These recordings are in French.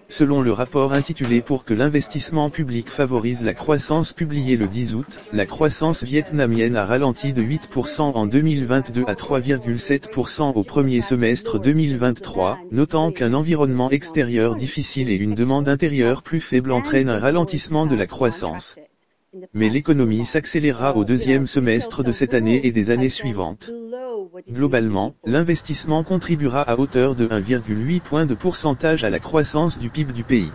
Selon le rapport intitulé Pour que l'investissement public favorise la croissance publié le 10 août, la croissance vietnamienne a ralenti de 8% en 2022 à 3,7% au premier semestre 2023, notant qu'un environnement extérieur difficile et une demande intérieure plus faible entraînent un ralentissement de la croissance. Mais l'économie s'accélérera au deuxième semestre de cette année et des années suivantes. Globalement, l'investissement contribuera à hauteur de 1,8 point de pourcentage à la croissance du PIB du pays.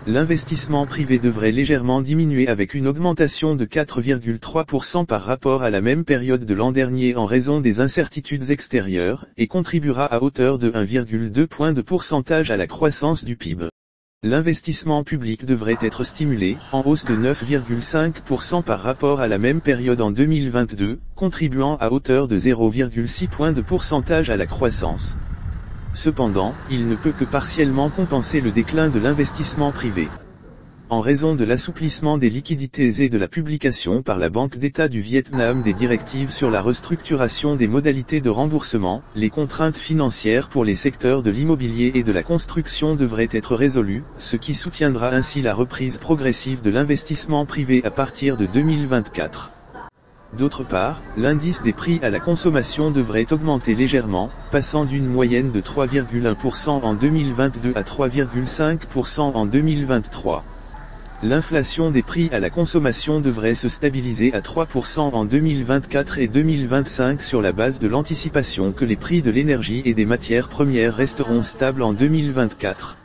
L'investissement privé devrait légèrement diminuer avec une augmentation de 4,3% par rapport à la même période de l'an dernier en raison des incertitudes extérieures, et contribuera à hauteur de 1,2 point de pourcentage à la croissance du PIB. L'investissement public devrait être stimulé, en hausse de 9,5% par rapport à la même période en 2022, contribuant à hauteur de 0,6 points de pourcentage à la croissance. Cependant, il ne peut que partiellement compenser le déclin de l'investissement privé. En raison de l'assouplissement des liquidités et de la publication par la Banque d'État du Vietnam des directives sur la restructuration des modalités de remboursement, les contraintes financières pour les secteurs de l'immobilier et de la construction devraient être résolues, ce qui soutiendra ainsi la reprise progressive de l'investissement privé à partir de 2024. D'autre part, l'indice des prix à la consommation devrait augmenter légèrement, passant d'une moyenne de 3,1% en 2022 à 3,5% en 2023. L'inflation des prix à la consommation devrait se stabiliser à 3% en 2024 et 2025 sur la base de l'anticipation que les prix de l'énergie et des matières premières resteront stables en 2024.